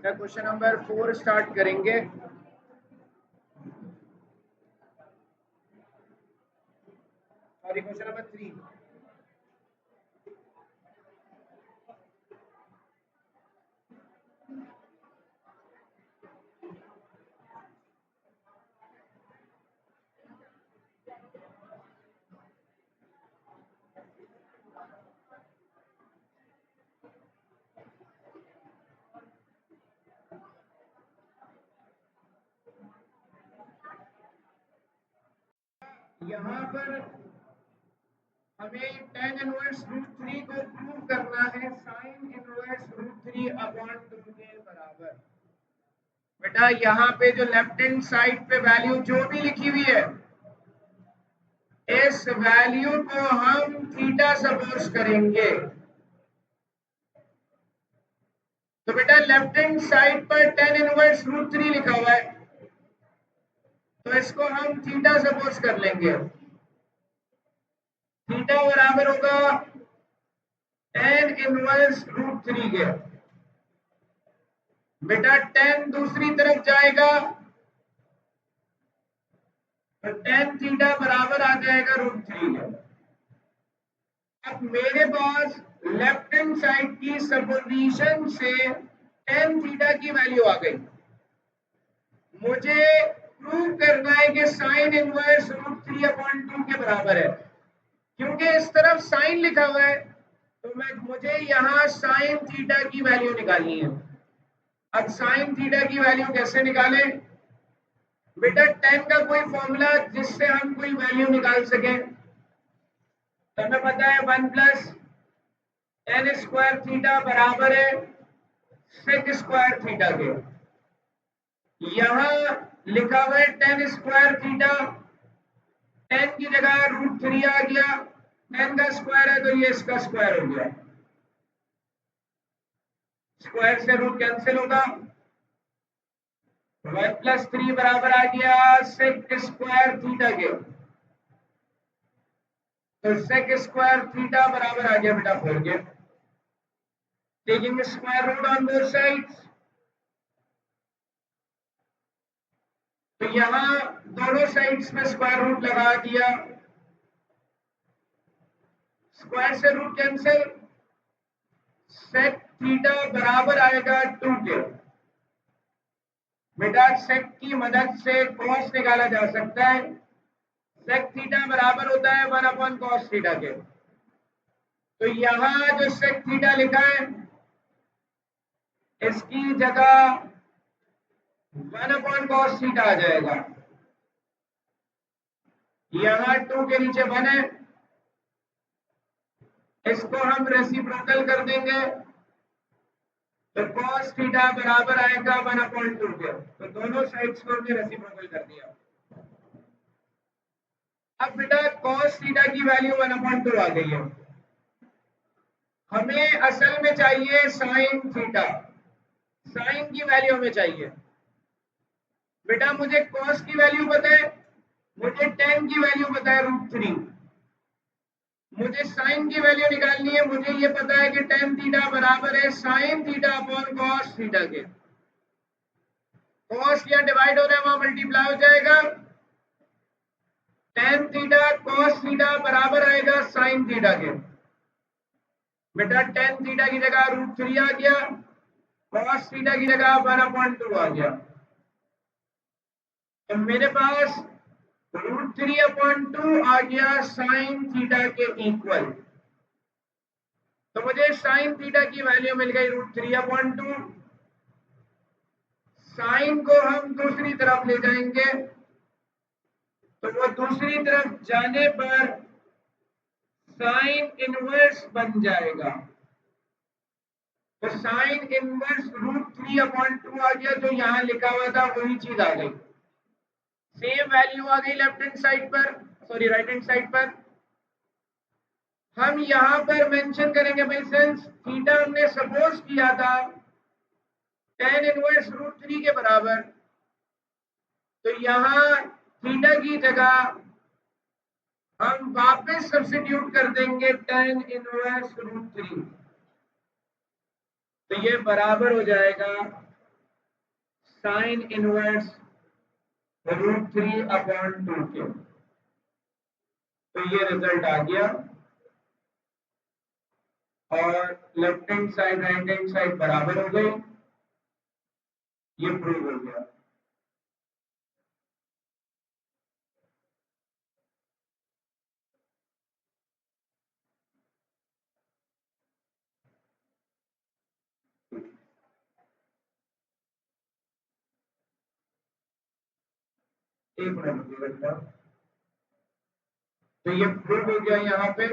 बेटा question number 4 start करेंगे। Sorry, question number 3। यहाँ पर हमें tan इनवर्स √3 को प्रूव करना है sin इनवर्स √3 अपॉन 2 के बराबर। बेटा यहाँ पे जो लेफ्ट हैंड साइड पे वैल्यू जो भी लिखी हुई है, इस वैल्यू को हम थीटा सपोज करेंगे। तो बेटा लेफ्ट हैंड साइड पर tan इनवर्स √3 लिखा हुआ है, तो इसको हम थीटा सपोज कर लेंगे। थीटा बराबर होगा tan इनवर्स √3 के। बेटा tan दूसरी तरफ जाएगा तो tan थीटा बराबर आ जाएगा √3 के। अब मेरे पास लेफ्ट हैंड साइड की सपोजिशन से tan थीटा की वैल्यू आ गई। मुझे प्रूव करना है कि साइन इनवर्स √3 अपॉन 2 के बराबर है। क्योंकि इस तरफ साइन लिखा हुआ है तो मुझे यहाँ साइन थीटा की वैल्यू निकालनी है। अब साइन थीटा की वैल्यू कैसे निकालें? बेटा tan का कोई फॉर्मूला जिससे हम कोई वैल्यू निकाल सकें, तो हमें पता है 1 प्लस tan स्क्वायर थीटा बराबर है sec स्क्वायर थीटा के। यहाँ लिखा हुआ है tan स्क्वायर थीटा, tan की जगह √3 आ गया, tan का स्क्वायर है तो ये इसका स्क्वायर हो गया, स्क्वायर से रूट कैंसिल होगा, 1 प्लस 3 बराबर आ गया sec स्क्वायर थीटा के। तो sec स्क्वायर थीटा बराबर आ गया बेटा 4 के। Taking square root on both sides, तो यहां दोनों साइड्स में स्क्वायर रूट लगा दिया, स्क्वायर से रूट कैंसिल, sec थीटा बराबर आएगा 2 के। बेटा sec की मदद से cos निकाला जा सकता है। sec थीटा बराबर होता है 1 अपॉन cos थीटा के। तो यहां जो sec थीटा लिखा है इसकी जगह 1 अपॉन cos थीटा आ जाएगा। यहां 2 के नीचे 1 है, इसको हम रेसिप्रोकल कर देंगे तो cos थीटा बराबर आएगा 1 अपॉन 2 के। तो दोनों साइड्स को हमने रेसिप्रोकल कर दिया। अब बेटा cos थीटा की वैल्यू 1 अपॉन 2 आ गई है। हमें असल में चाहिए sin थीटा, sin की वैल्यू हमें चाहिए। बेटा मुझे cos की वैल्यू पता है, मुझे tan की वैल्यू पता है √3, मुझे sin की वैल्यू निकालनी है। मुझे ये पता है कि tan थीटा बराबर है sin theta upon cos theta के। cos यहाँ डिवाइड हो रहा है, वहां मल्टीप्लाई हो जाएगा, tan थीटा cos थीटा बराबर आएगा sin थीटा के। बेटा tan थीटा की जगह √3 आ गया, cos थीटा की जगह 1 अपॉन 2 आ गया। तो मेरे पास √3 अपॉन 2 आ गया sin थीटा के इक्वल। तो मुझे sin थीटा की वैल्यू मिल गई √3 अपॉन 2। साइन को हम दूसरी तरफ ले जाएंगे तो वो दूसरी तरफ जाने पर साइन इनवर्स बन जाएगा। तो साइन इनवर्स √3 अपॉन 2 आ गया, जो यहां लिखा हुआ था वही चीज आ गई, सेम वैल्यू आ गई लेफ्ट हैंड साइड पर, सॉरी राइट हैंड साइड पर। हम यहां पर मेंशन करेंगे भाई सिंस थीटा हमने सपोज किया था tan इनवर्स √3 के बराबर, तो यहां थीटा की जगह हम वापस सब्स्टिट्यूट कर देंगे tan इनवर्स √3। तो ये बराबर हो जाएगा साइन इनवर्स √3/2 के। तो ये रिजल्ट आ गया और left hand side right hand side बराबर हो गई। ये प्रूव हो गया। एक मिनट बेटा, तो ये प्रूव हो गया यहाँ पे।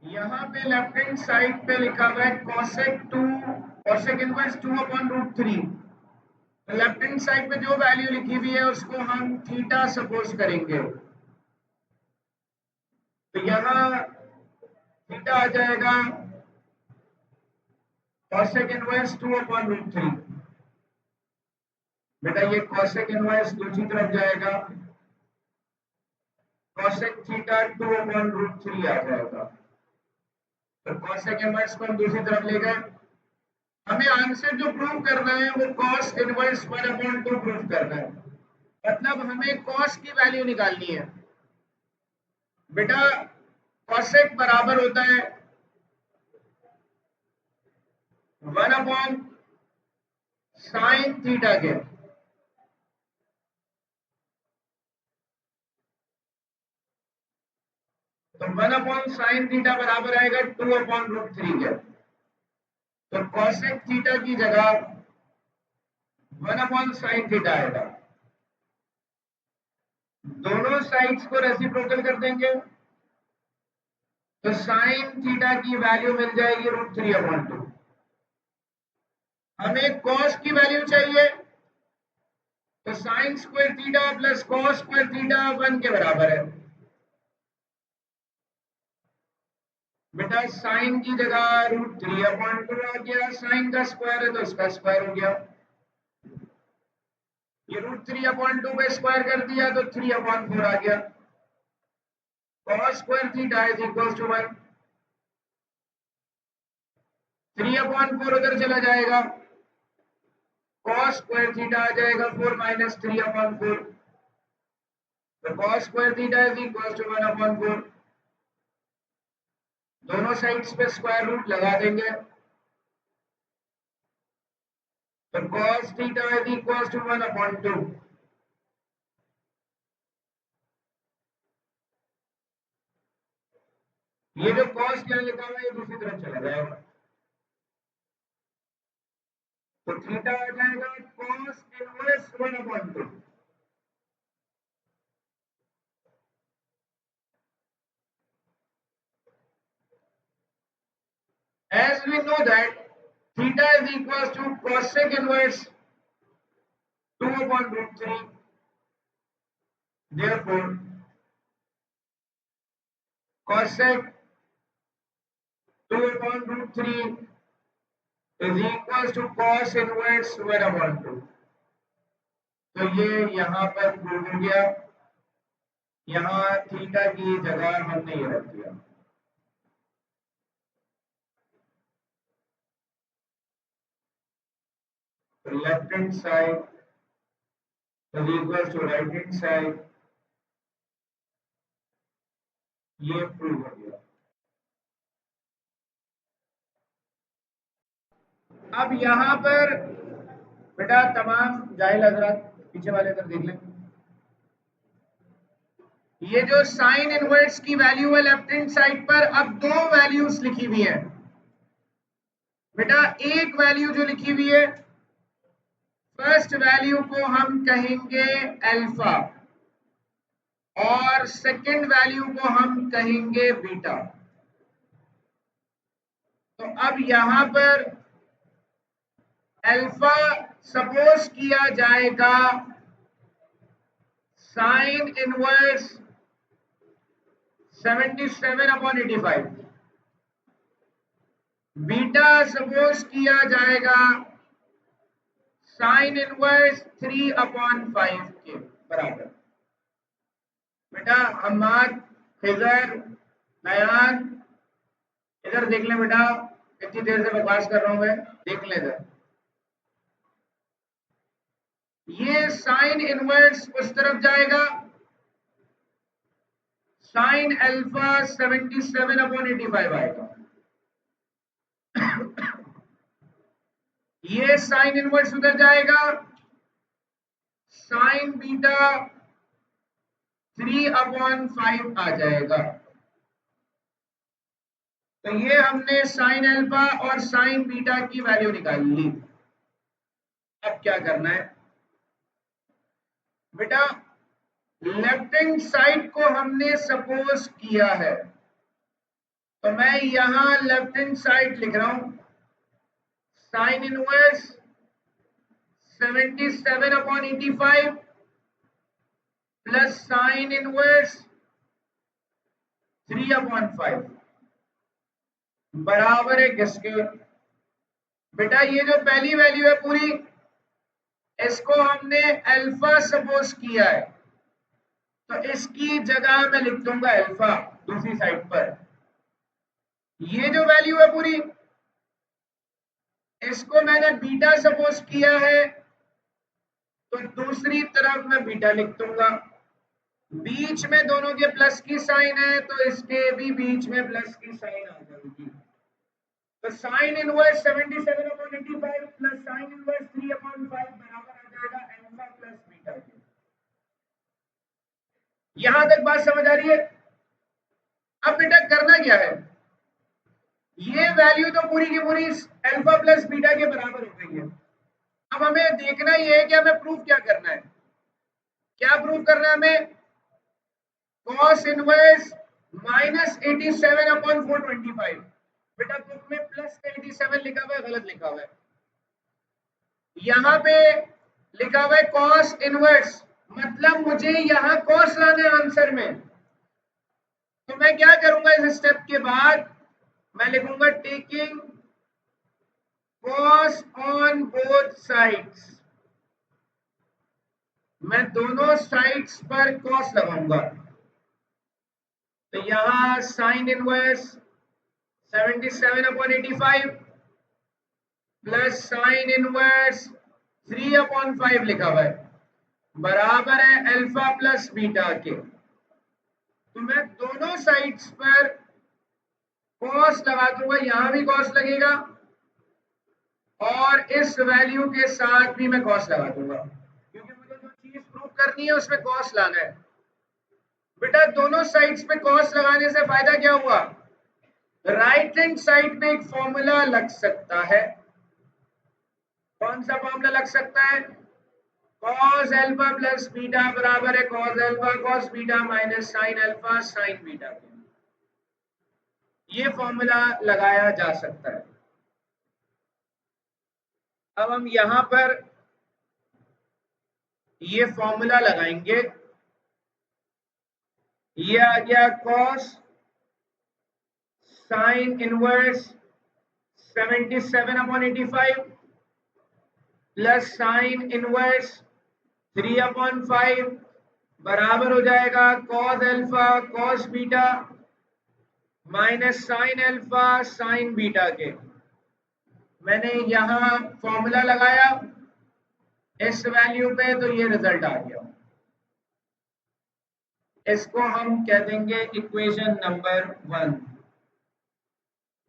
यहाँ पे लेफ्ट हैंड साइड पे लिखा हुआ है cosec inverse 2/√3। Left hand side पे जो वैल्यू लिखी हुई है उसको हम थीटा सपोज करेंगे। तो यहाँ थीटा आ जाएगा cosec इनवर्स 2/√3। बेटा ये cosec इनवर्स दूसरी तरफ जाएगा, cosec थीटा 2/√3 आ जाएगा। तो cosec इनवर्स को हम दूसरी तरफ ले गए। हमें आंसर जो प्रूव करना है वो cos इनवर्स 1/2 प्रूव करना है। मतलब हमें cos की वैल्यू निकालनी है। बेटा cosec बराबर होता है 1/sin थीटा के। तो 1/sin थीटा बराबर आएगा 2/√3 के। तो cosec थीटा की जगह 1/sin थीटा आएगा। दोनों साइड्स को रेसिप्रोकल कर देंगे तो sin थीटा की वैल्यू मिल जाएगी √3/2। हमें cos की वैल्यू चाहिए तो sin square theta plus cos square theta 1 के बराबर है। बेटा sin की जगह √3/2 आ गया, sin का स्क्वायर है तो इसका स्क्वायर हो गया। ये √3/2 पे स्क्वायर कर दिया तो 3/4 आ गया। cos square theta is equal to 1। 3/4 उधर चला जाएगा, cos स्क्वायर थीटा आ जाएगा 4 माइनस 3/4। तो cos square theta is equal to 1/4। दोनों साइड्स पे स्क्वायर रूट लगा देंगे तो cos थीटा इज इक्वल टू 1/2। ये जो cos क्या लिखा हुआ है ये दूसरी तरफ चला जाएगा तो थीटा आ जाएगा cos inverse 1/2। As we know that theta is equals to cosec inverse 2/√3. Therefore, cosec 2/√3 is equals to cos inverse 1/2। तो ये यहाँ पर प्रूव हो गया। यहाँ थीटा की जगह हमने ये रख दिया। तो left hand side is equals to right hand side, ये प्रूव हो गया। अब यहाँ पर बेटा तमाम जाहिल हजरात पीछे वाले इधर देख लें। ये जो साइन इनवर्स की वैल्यू है लेफ्ट हैंड साइड पर, अब दो वैल्यूज लिखी हुई है। बेटा एक वैल्यू जो लिखी हुई है, फर्स्ट वैल्यू को हम कहेंगे अल्फा और सेकंड वैल्यू को हम कहेंगे बीटा। तो अब यहां पर अल्फा सपोज किया जाएगा साइन इनवर्स 77/85। बीटा सपोज किया जाएगा साइन इनवर्स 3/5 के बराबर। बेटा हमाद, खिजर, नयान, इधर देख ले बेटा, इतनी देर से बकवास कर रहा हूं मैं, देख ले इधर। ये साइन इनवर्स उस तरफ जाएगा, साइन अल्फा 77/85 आएगा। ये साइन इनवर्स उधर जाएगा, साइन बीटा 3/5 आ जाएगा। तो ये हमने साइन अल्फा और साइन बीटा की वैल्यू निकाल ली। अब क्या करना है बेटा, लेफ्ट हैंड साइड को हमने सपोज किया है, तो मैं यहां लेफ्ट हैंड साइड लिख रहा हूं, sine inverse 77/85 plus sine inverse 3/5 बराबर है किसके? बेटा ये जो पहली वैल्यू है पूरी, इसको हमने अल्फा सपोज किया है, तो इसकी जगह मैं लिख दूंगा अल्फा दूसरी साइड पर। ये जो वैल्यू है पूरी, इसको मैंने बीटा सपोज किया है, तो दूसरी तरफ मैं बीटा लिख दूंगा। बीच में दोनों के प्लस की साइन है, तो इसके भी बीच में प्लस की साइन आ जाएगी। तो sine inverse 77/85 plus sine inverse 3/5 बराबर आ जाएगा अल्फा प्लस बीटा के। यहां तक बात समझ आ रही है? अब बेटा करना क्या है, ये वैल्यू तो पूरी की पूरी अल्फा प्लस बीटा के बराबर हो गई है। अब हमें देखना ये है कि हमें प्रूफ क्या करना है। क्या प्रूफ करना है हमें? Cos inverse -87/425। बेटा बुक में प्लस 87 लिखा हुआ है, गलत लिखा हुआ है। यहाँ पे लिखा हुआ है कॉस इनवर्स, मतलब मुझे यहाँ कॉस लाना है आंसर में। तो मैं क्या करूंगा, इस स्टेप के बाद मैं लिखूंगा taking cos on both sides. मैं दोनों साइड्स पर कॉस लगाऊंगा। तो यहां sine inverse 77/85 plus sine inverse 3/5 लिखा हुआ है, बराबर है अल्फा प्लस बीटा के। तो मैं दोनों साइड्स पर कॉस लगा दूंगा, यहां भी कॉस लगेगा और इस वैल्यू के साथ भी मैं कॉस लगा दूंगा, क्योंकि मुझे जो चीज प्रूव करनी है उसमें कॉस लाना है। बेटा दोनों साइड्स पे कॉस लगाने से फायदा क्या हुआ, राइट हैंड साइड पे एक फॉर्मूला लग सकता है। कौन सा फॉर्मूला लग सकता है? कॉस अल्फा प्लस बीटा बराबर है cos alpha cos beta minus sine alpha sign beta. ये फॉर्मूला लगाया जा सकता है। अब हम यहां पर ये फॉर्मूला लगाएंगे, ये आ गया cos sine inverse 77/85 plus sine inverse 3/5 बराबर हो जाएगा cos alpha cos beta minus sine alpha sign beta के। मैंने यहां फॉर्मूला लगाया इस वैल्यू पे, तो ये रिजल्ट आ गया। इसको हम कह देंगे इक्वेशन नंबर 1।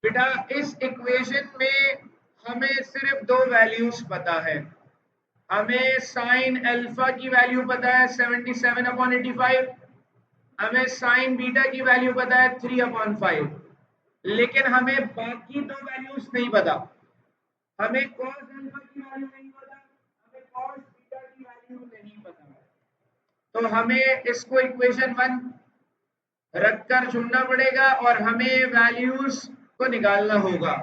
बेटा इस इक्वेशन में हमें सिर्फ दो वैल्यूज पता है। हमें साइन अल्फा की वैल्यू पता है 77/85, हमें साइन बीटा की वैल्यू पता है 3/5, लेकिन हमें बाकी दो वैल्यूज नहीं पता। हमें कॉस अल्फा की वैल्यू नहीं पता, हमें कॉस बीटा की वैल्यू नहीं पता। तो हमें इसको इक्वेशन 1 रखकर चुनना पड़ेगा और हमें वैल्यूज को निकालना होगा।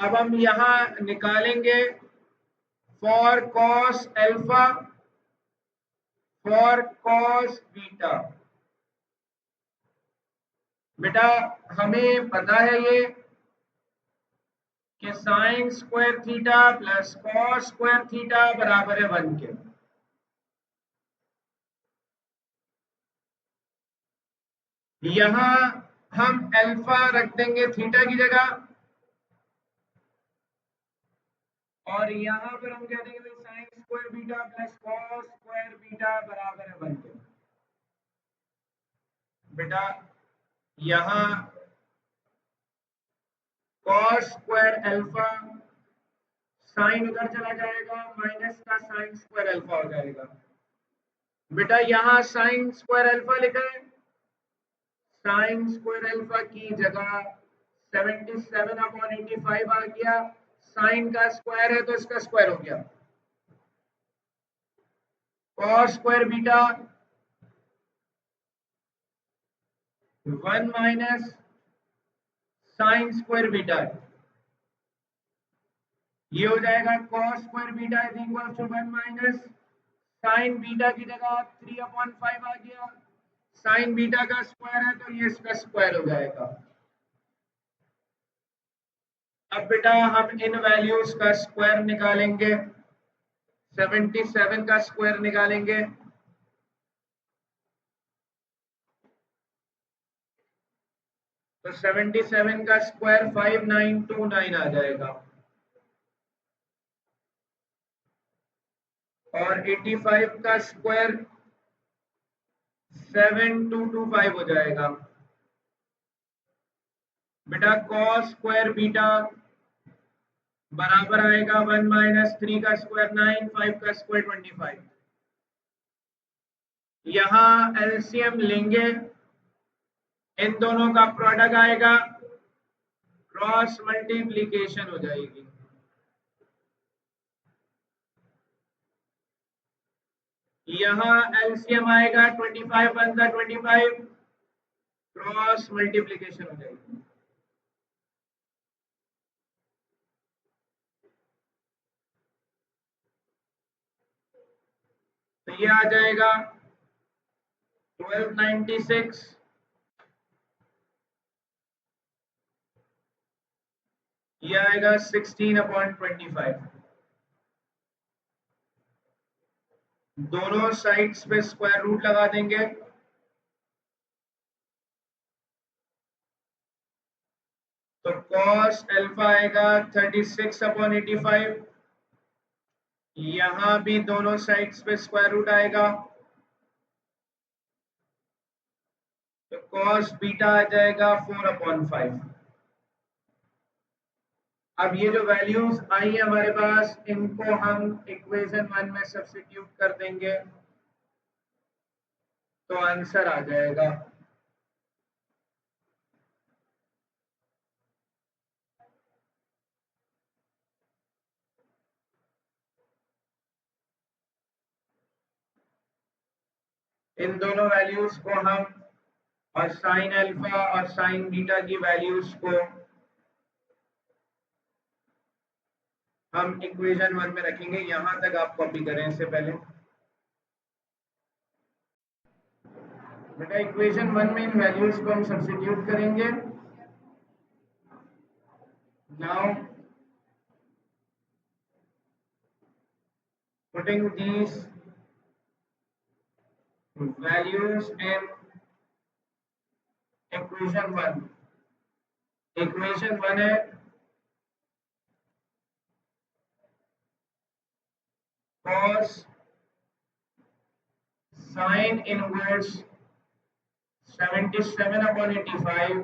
अब हम यहां निकालेंगे for cos alpha for cos beta. बेटा हमें पता है ये कि sine square theta plus cos square theta बराबर है 1 के। यहां हम अल्फा रख देंगे थीटा की जगह, और यहां पर हम कह देंगे भाई sign square beta plus cos square beta बराबर है 1 के। बेटा यहां कॉस स्क्वायर अल्फा, साइन उधर चला जाएगा, माइनस का साइन स्क्वायर अल्फा हो जाएगा। बेटा यहां साइन स्क्वायर अल्फा लिखा है, साइन स्क्वायर अल्फा की जगह 77/85 आ गया, साइन का स्क्वायर है तो इसका स्क्वायर हो गया। Cos square beta 1 minus sine square beta, ये हो जाएगा cos square beta is equal to 1 minus sine beta की जगह 3/5 आ गया, साइन बीटा का स्क्वायर है तो ये इसका स्क्वायर हो जाएगा। अब बेटा हम इन वैल्यूज का स्क्वायर निकालेंगे, 77 का स्क्वायर निकालेंगे, तो 77 का स्क्वायर 5929 आ जाएगा, और 85 का स्क्वायर 7225 हो जाएगा। बेटा कॉस स्क्वायर बीटा बराबर आएगा 1 माइनस 3 का स्क्वायर 9, 5 का स्क्वायर 25। यहां एलसीएम लेंगे, इन दोनों का प्रोडक्ट आएगा, क्रॉस मल्टीप्लीकेशन हो जाएगी। यहां एलसीएम आएगा 25 वन सा 25, क्रॉस मल्टीप्लीकेशन हो जाएगी। तो ये आ जाएगा 1296, ये आएगा 16/25। दोनों साइड्स पे स्क्वायर रूट लगा देंगे, तो cos अल्फा आएगा 36/85, यहां भी दोनों साइड्स पे स्क्वायर रूट आएगा, तो cos बीटा आ जाएगा 4/5। अब ये जो वैल्यूज आई है हमारे पास, इनको हम इक्वेशन 1 में सब्स्टिट्यूट कर देंगे तो आंसर आ जाएगा। इन दोनों वैल्यूज को हम, और साइन अल्फा और साइन बीटा की वैल्यूज को हम इक्वेशन 1 में रखेंगे। यहां तक आप कॉपी करें इससे पहले। बेटा इक्वेशन 1 में इन वैल्यूज को हम सब्स्टिट्यूट करेंगे। Now putting these values in equation 1, equation 1 है cos sin inverse 77/85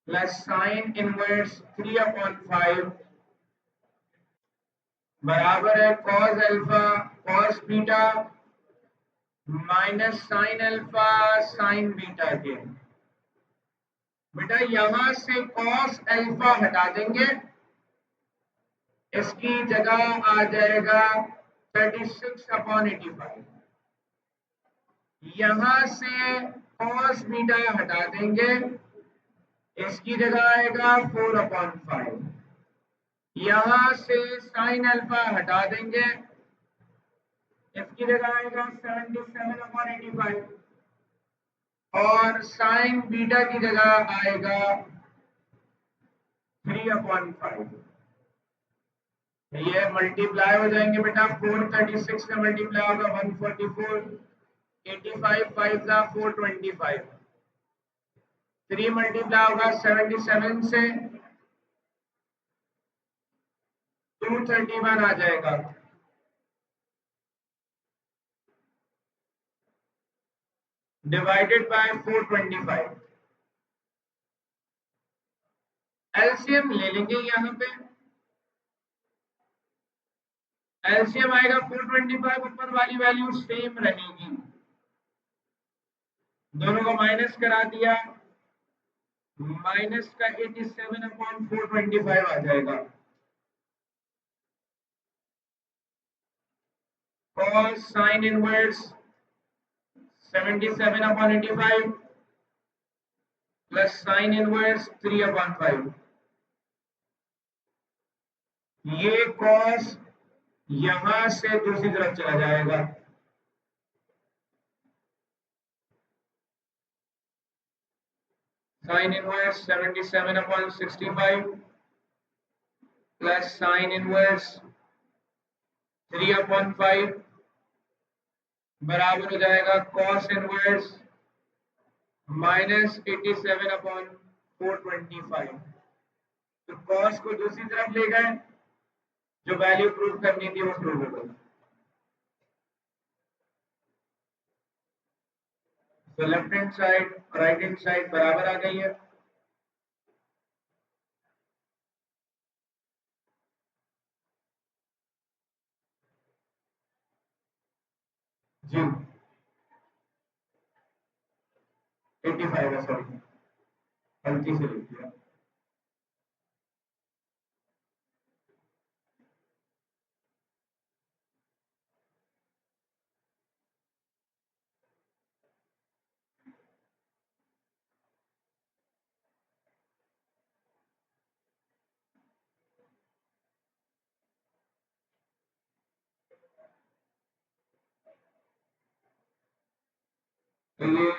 plus sin inverse 3/5 बराबर है cos alpha cos beta minus sine alpha sign beta के। बेटा यहां से cos अल्फा हटा देंगे, इसकी जगह आ जाएगा 36/85। यहां से cos बीटा हटा देंगे, इसकी जगह आएगा 4/5। यहां से sin अल्फा हटा देंगे, इसकी जगह आएगा 77/85, और sin बीटा की जगह आएगा 3/5। ये मल्टीप्लाई हो जाएंगे बेटा, 436 से मल्टीप्लाई होगा 144, 85 5 425। 3 मल्टीप्लाई होगा 77 से 231 आ जाएगा। Divided by 425। एलसीएम ले लेंगे यहाँ पे। एलसीएम आएगा 425, ऊपर वाली वैल्यू सेम रहेगी, दोनों को माइनस करा दिया, माइनस का 87/425 आ जाएगा। cos sin inverse 77/85 plus sin inverse 3/5। ये cos यहां से दूसरी तरफ चला जाएगा, sin inverse 77/65 plus sin inverse 3/5 बराबर हो जाएगा cos इनवर्स माइनस 87/425। तो cos को दूसरी तरफ ले गए, जो वैल्यू प्रूव करनी थी वो प्रूव हो गई। तो left hand side right hand side बराबर आ गई है। जी 85 है, सॉरी गलती से लिख दिया। तो ये